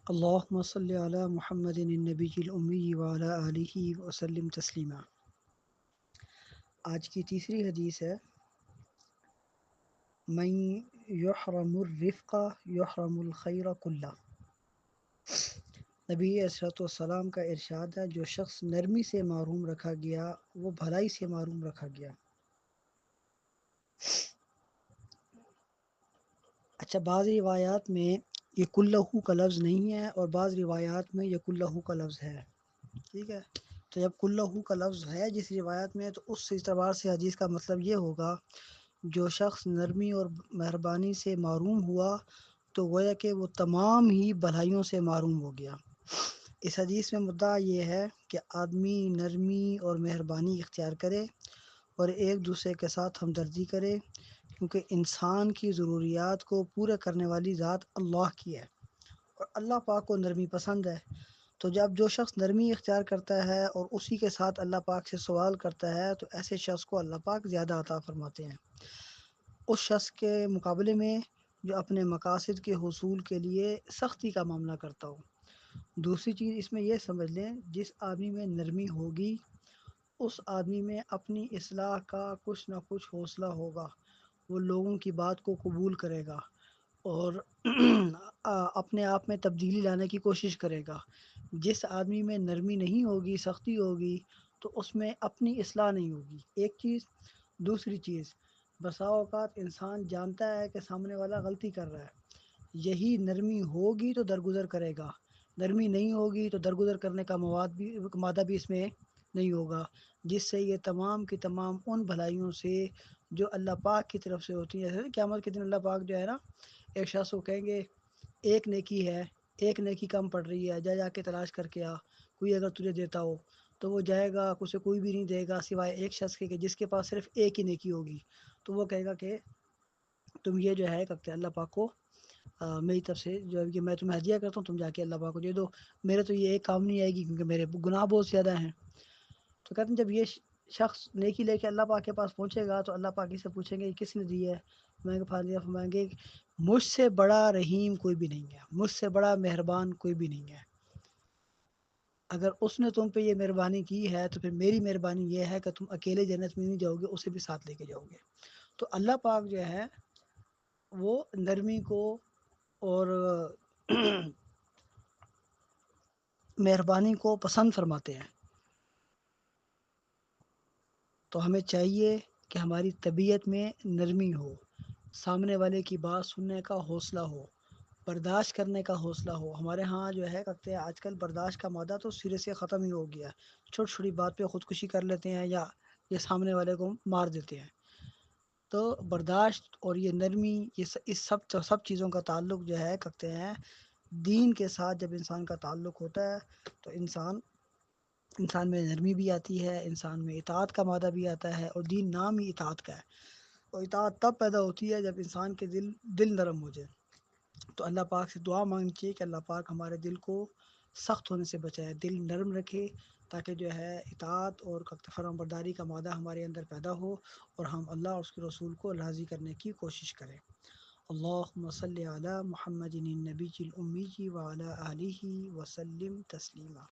اللہم صلی علی محمد النبی الامی وعلی آلہ وسلم تسلیما۔ آج کی تیسری حدیث ہے من یحرم الرفق یحرم الخیر کلہ۔ نبی علیہ السلام کا ارشاد ہے، جو شخص نرمی سے محروم رکھا گیا وہ بھلائی سے محروم رکھا گیا۔ اچھا، بعض روایات میں یہ کلہ کا لفظ نہیں ہے اور بعض روایات میں یہ کلہ کا لفظ ہے، ٹھیک ہے۔ تو جب کلہ کا لفظ ہے جس روایت میں، تو اس اعتبار سے حدیث کا مطلب یہ ہوگا جو شخص نرمی اور مہربانی سے معروم ہوا تو گویا کہ وہ تمام ہی بھلائیوں سے معروم ہو گیا۔ اس حدیث میں مدعا یہ ہے کہ آدمی نرمی اور مہربانی اختیار کرے اور ایک دوسرے کے ساتھ ہمدردی کرے، کیونکہ انسان کی ضروریات کو پورا کرنے والی ذات اللہ کی ہے اور اللہ پاک کو نرمی پسند ہے۔ تو جب جو شخص نرمی اختیار کرتا ہے اور اسی کے ساتھ اللہ پاک سے سوال کرتا ہے تو ایسے شخص کو اللہ پاک زیادہ عطا فرماتے ہیں اس شخص کے مقابلے میں جو اپنے مقاصد کے حصول کے لیے سختی کا معاملہ کرتا ہو۔ دوسری چیز اس میں یہ سمجھ لیں، جس آدمی میں نرمی ہوگی اس آدمی میں اپنی اصلاح کا کچھ نہ کچھ حوصلہ ہوگا، وہ لوگوں کی بات کو قبول کرے گا اور اپنے آپ میں تبدیلی لانے کی کوشش کرے گا۔ جس آدمی میں نرمی نہیں ہوگی، سختی ہوگی، تو اس میں اپنی اصلاح نہیں ہوگی، ایک چیز۔ دوسری چیز، بسا اوقات انسان جانتا ہے کہ سامنے والا غلطی کر رہا ہے، یہی نرمی ہوگی تو درگزر کرے گا، نرمی نہیں ہوگی تو درگزر کرنے کا مادہ بھی اس میں نہیں ہوگا، جس سے یہ تمام کی تمام ان بھلائیوں سے جو اللہ پاک کی طرف سے ہوتی ہے، جیسے قیامت کے دن اللہ پاک جو ہے نا، ایک شخص کو کہیں گے ایک نیکی ہے، ایک نیکی کم پڑ رہی ہے، جا کے تلاش کر کے آ، کوئی اگر تجھے دیتا ہو تو وہ جائے گا، اسے کوئی بھی نہیں دے گا سوائے ایک شخص کے جس کے پاس صرف ایک ہی نیکی ہوگی، تو وہ کہے گا کہ تم یہ جو ہے کرتے اللہ پاک کو میری طرف سے جو ہے کہ میں تمہیں ہدیہ کرتا ہوں، تم جا کے اللہ پاک کو دے دو، میرے تو یہ ایک کام نہیں آئے گی کیونکہ میرے گناہ بہت زیادہ ہیں۔ تو کہتے ہیں جب یہ شخص نیکی لے کے اللہ پاک کے پاس پہنچے گا تو اللہ پاک سے پوچھیں گے کس نے دی ہے، میں فرمائیں گے مجھ سے بڑا رحیم کوئی بھی نہیں ہے، مجھ سے بڑا مہربان کوئی بھی نہیں ہے، اگر اس نے تم پہ یہ مہربانی کی ہے تو پھر میری مہربانی یہ ہے کہ تم اکیلے جنت میں نہیں جاؤ گے، اسے بھی ساتھ لے کے جاؤ گے۔ تو اللہ پاک جو ہے وہ نرمی کو اور مہربانی کو پسند فرماتے ہیں۔ تو ہمیں چاہیے کہ ہماری طبیعت میں نرمی ہو، سامنے والے کی بات سننے کا حوصلہ ہو، برداشت کرنے کا حوصلہ ہو۔ ہمارے ہاں جو ہے کہتے ہیں آج کل برداشت کا مادہ تو سرے سے ختم ہی ہو گیا، چھوٹی چھوٹی بات پہ خودکشی کر لیتے ہیں یا یہ سامنے والے کو مار دیتے ہیں۔ تو برداشت اور یہ نرمی، یہ اس سب چیزوں کا تعلق جو ہے کہتے ہیں دین کے ساتھ جب انسان کا تعلق ہوتا ہے تو انسان میں نرمی بھی آتی ہے، انسان میں اطاعت کا مادہ بھی آتا ہے، اور دین نام ہی اطاعت کا ہے، اور اطاعت تب پیدا ہوتی ہے جب انسان کے دل نرم ہو جائے۔ تو اللہ پاک سے دعا مانگنی چاہیے کہ اللہ پاک ہمارے دل کو سخت ہونے سے بچائے، دل نرم رکھے، تاکہ جو ہے اطاعت اور فرمان برداری کا مادہ ہمارے اندر پیدا ہو اور ہم اللہ اور اس کے رسول کو راضی کرنے کی کوشش کریں۔ اللہم صلی علی محمد النبی الامی وعلی آلہ وسلم تسلیما۔